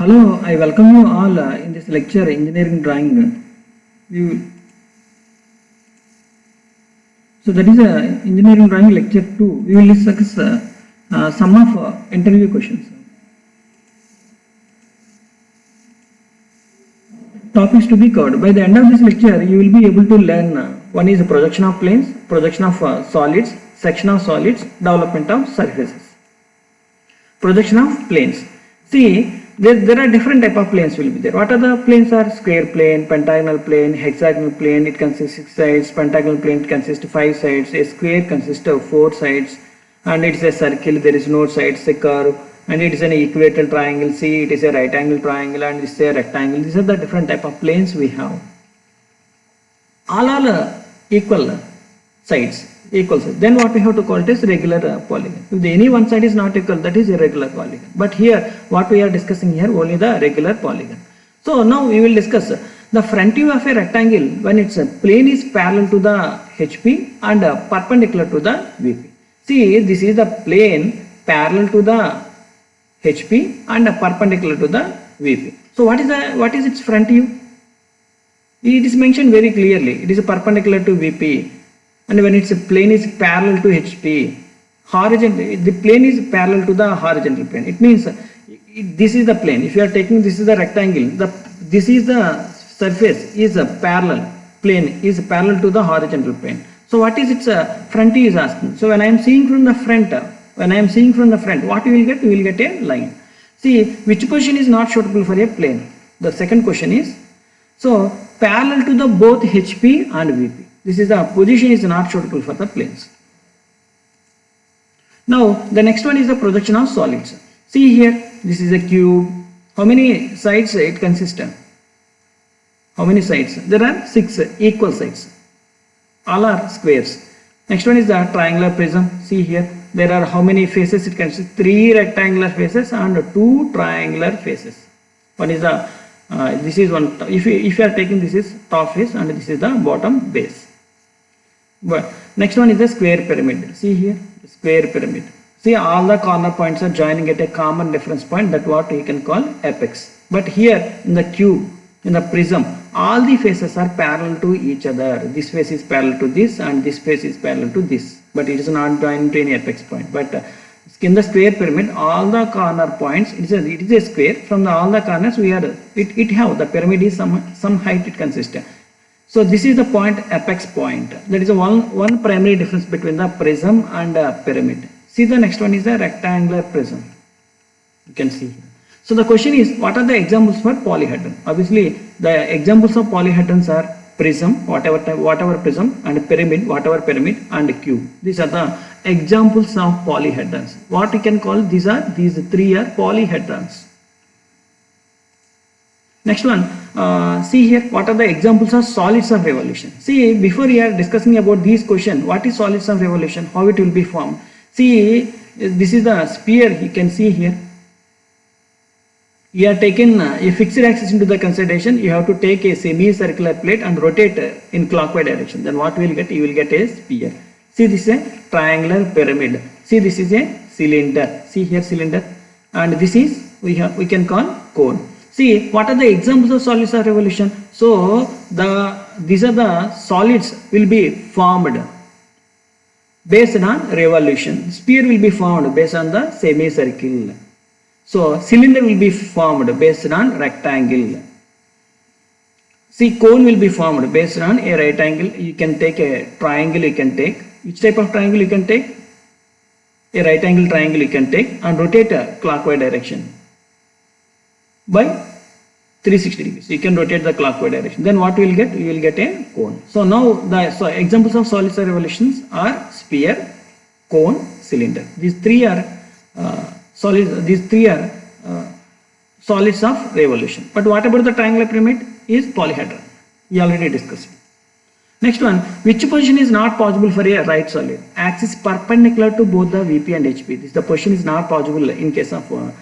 Hello, I welcome you all in this lecture engineering drawing. We will, so that is engineering drawing lecture 2. We will discuss some of interview questions. Topics to be covered. By the end of this lecture, you will be able to learn one is projection of planes, projection of solids, section of solids, development of surfaces. Projection of planes. See, there are different type of planes will be there. What are the planes are? Square plane, pentagonal plane, hexagonal plane, it consists 6 sides, pentagonal plane consists 5 sides, a square consists of 4 sides, and it is a circle, there is no sides, a curve, and it is an equilateral triangle. See, it is a right angle triangle and it is a rectangle. These are the different type of planes we have. All are equal sides. Equal side. Then what we have to call it is regular polygon. If any one side is not equal, that is irregular polygon. But here, what we are discussing here, only the regular polygon. So now we will discuss the front view of a rectangle when its plane is parallel to the HP and perpendicular to the VP. See, this is the plane parallel to the HP and perpendicular to the VP. So what is its front view? It is mentioned very clearly. It is perpendicular to VP. And when its plane is parallel to HP, the plane is parallel to the horizontal plane. It means this is the plane. If you are taking this is the rectangle, this is the surface is a parallel plane is parallel to the horizontal plane. So what is its front view is asking. So when I am seeing from the front, what you will get? You will get a line. See, which position is not suitable for a plane? The second question is, so parallel to the both HP and VP. This is the position is not suitable for the planes. Now the next one is the projection of solids. See here, this is a cube. How many sides it consists of? How many sides? There are 6 equal sides. All are squares. Next one is the triangular prism. See here, there are how many faces it consists? 3 rectangular faces and 2 triangular faces. One is the this is one. If you are taking this is top face and this is the bottom base. But next one is the square pyramid. See here, square pyramid. See, all the corner points are joining at a common reference point. That what we can call apex. But here in the cube, in the prism, all the faces are parallel to each other. This face is parallel to this and this face is parallel to this. But it is not joined to any apex point. But in the square pyramid, all the corner points, it is a square. From all the corners, it have the pyramid is some height it consists. So this is the point, apex point. That is one primary difference between the prism and pyramid. See, the next one is the rectangular prism. You can see here. So the question is, what are the examples for polyhedron? Obviously, the examples of polyhedrons are prism, whatever prism, and pyramid, whatever pyramid, and cube. These are the examples of polyhedrons. What we can call these 3 are polyhedrons. Next one, see here, what are the examples of solids of revolution? See, before we are discussing about these questions, what is solids of revolution, how it will be formed? See, this is the sphere, you can see here. You are taken a fixed axis into the consideration, you have to take a semicircular plate and rotate in clockwise direction. Then what you will get? You will get a sphere. See, this is a triangular pyramid. See, this is a cylinder. See here, cylinder. And this is, we can call cone. See, what are the examples of solids of revolution? So, these are the solids will be formed based on revolution. Sphere will be formed based on the semicircle. So, cylinder will be formed based on rectangle. See, cone will be formed based on a right angle. You can take a triangle, you can take. Which type of triangle you can take? A right angle triangle you can take and rotate a clockwise direction by 360 degrees. You can rotate the clockwise direction. Then what you will get? You will get a cone. So now examples of solids of revolutions are sphere, cone, cylinder. These three are solids. These 3 are solids of revolution. But what about the triangular pyramid? Is polyhedron. We already discussed it. Next one, which position is not possible for a right solid? Axis perpendicular to both the VP and HP. The position is not possible in case of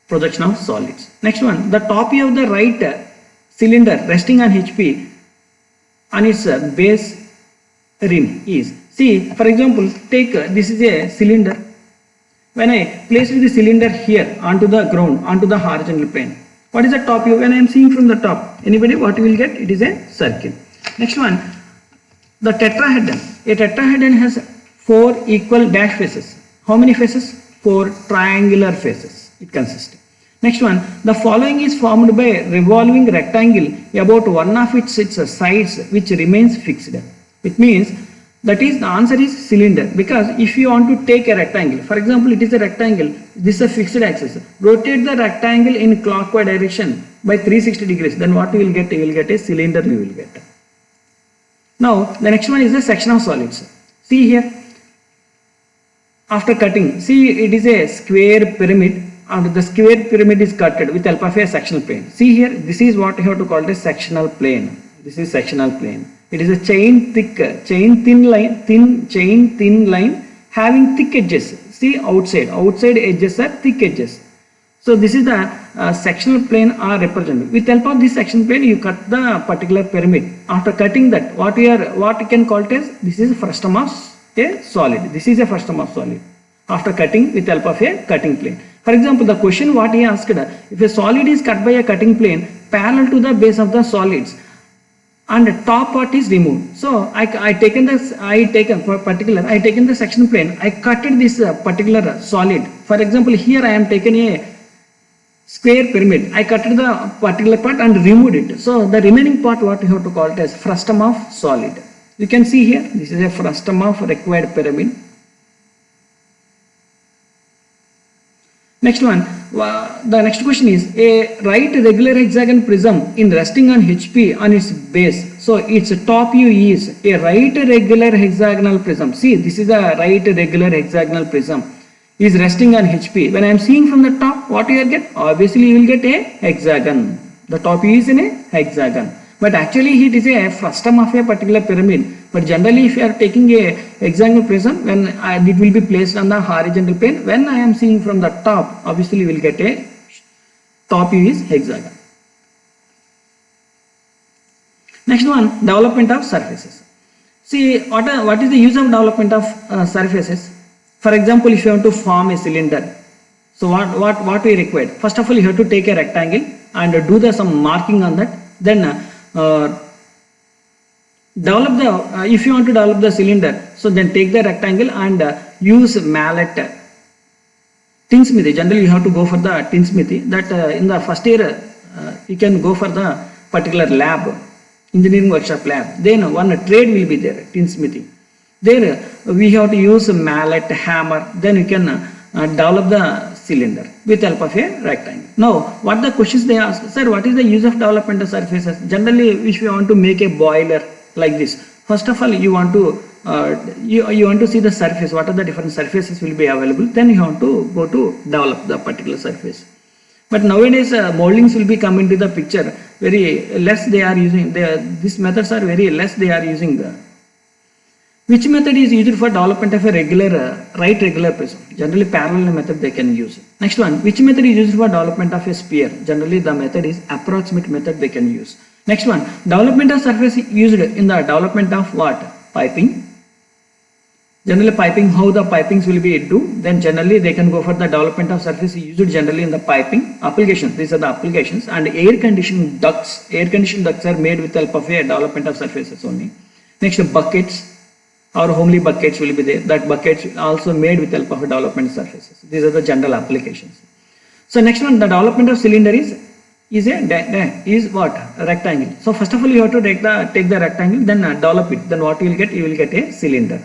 projection of solids. Next one, the top view of the right cylinder resting on HP on its base rim is. See, for example, take this is a cylinder. When I place the cylinder here onto the ground, onto the horizontal plane, what is the top view? When I am seeing from the top, anybody what you will get? It is a circle. Next one, the tetrahedron. A tetrahedron has 4 equal dash faces. How many faces? 4 triangular faces it consists. Next one, the following is formed by a revolving rectangle about one of its sides which remains fixed. It means that is the answer is cylinder, because if you want to take a rectangle, for example, it is a rectangle, this is a fixed axis, rotate the rectangle in clockwise direction by 360 degrees, then what you will get? You will get a cylinder you will get. Now the next one is the section of solids. See here, after cutting, see it is a square pyramid and the square pyramid is cutted with help of a sectional plane. See here, this is what you have to call it a sectional plane. This is sectional plane. It is a chain thin line having thick edges. See outside edges are thick edges. So this is the sectional plane are represented. With help of this sectional plane, you cut the particular pyramid. After cutting that, what you can call it as, this is frustum of a solid. This is a frustum of solid. After cutting with help of a cutting plane. For example, the question what he asked, if a solid is cut by a cutting plane parallel to the base of the solids, and the top part is removed. So I taken the section plane. I cutted this particular solid. For example, here I am taken a square pyramid. I cutted the particular part and removed it. So the remaining part, what you have to call it as frustum of solid. You can see here, this is a frustum of required pyramid. Next one, the next question is a right regular hexagon prism in resting on HP on its base. So its top view is a right regular hexagonal prism. See, this is a right regular hexagonal prism is resting on HP. When I am seeing from the top, what you will get? Obviously you will get a hexagon. The top view is in a hexagon. But actually it is a frustum of a particular pyramid. But generally if you are taking a hexagonal prism, when it will be placed on the horizontal plane, when I am seeing from the top, obviously you will get a top view is hexagon. Next one, development of surfaces. See, what is the use of development of surfaces? For example, if you want to form a cylinder, so what we require? First of all, you have to take a rectangle and do some marking on that. Then develop the if you want to develop the cylinder, so then take the rectangle and use mallet, tinsmithy. Generally you have to go for the tinsmithy. That in the first year you can go for the particular lab, engineering workshop lab. Then one trade will be there, tinsmithy. There we have to use mallet, hammer. Then you can develop the cylinder with help of a rectangle. Now, what the questions they ask, sir, what is the use of development of surfaces? Generally, if you want to make a boiler like this, first of all, you want to you want to see the surface. What are the different surfaces will be available? Then you want to go to develop the particular surface. But nowadays, moldings will be come into the picture. Very less they are using. These methods are very less they are using. Which method is used for development of a regular right regular prism? Generally parallel method they can use. Next one, which method is used for development of a sphere? Generally the method is approximate method they can use. Next one, development of surface used in the development of what? Piping. Generally piping, how the pipings will be do, then generally they can go for the development of surface used generally in the piping. Applications, these are the applications. And air conditioning ducts. Air conditioning ducts are made with help of a development of surfaces only. Next, buckets. Or homely buckets will be there. That buckets also made with help of development surfaces. These are the general applications. So next one, the development of cylinder is what? A rectangle. So first of all, you have to take the rectangle, then develop it. Then what you will get? You will get a cylinder.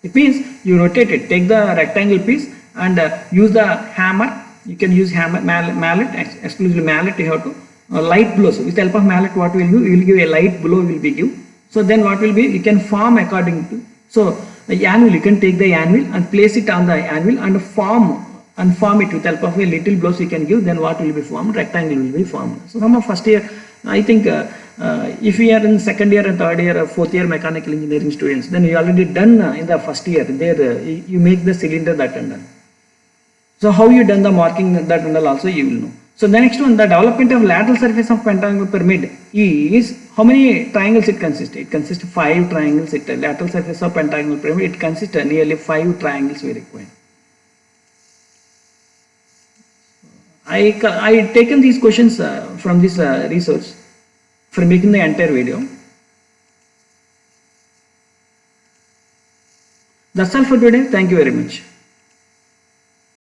It means you rotate it, take the rectangle piece and use the hammer. You can use hammer, mallet, exclusively mallet. You have to light blows. With help of mallet, what will you? You will give a light blow. Will be give. So then what will be? You can form according to. So the anvil, you can take the anvil and place it on the anvil and form it with help of a little blows you can give. Then what will be formed? Rectangle will be formed. So from a first year, I think if we are in second year and third year or fourth year mechanical engineering students, then you already done in the first year. There you make the cylinder that and all. So how you done the marking that and all also you will know. So the next one, the development of lateral surface of pentagonal pyramid is, how many triangles it consists? It consists of 5 triangles. Lateral surface of pentagonal pyramid, it consists of nearly 5 triangles we require. I taken these questions from this research for making the entire video. That's all for today. Thank you very much.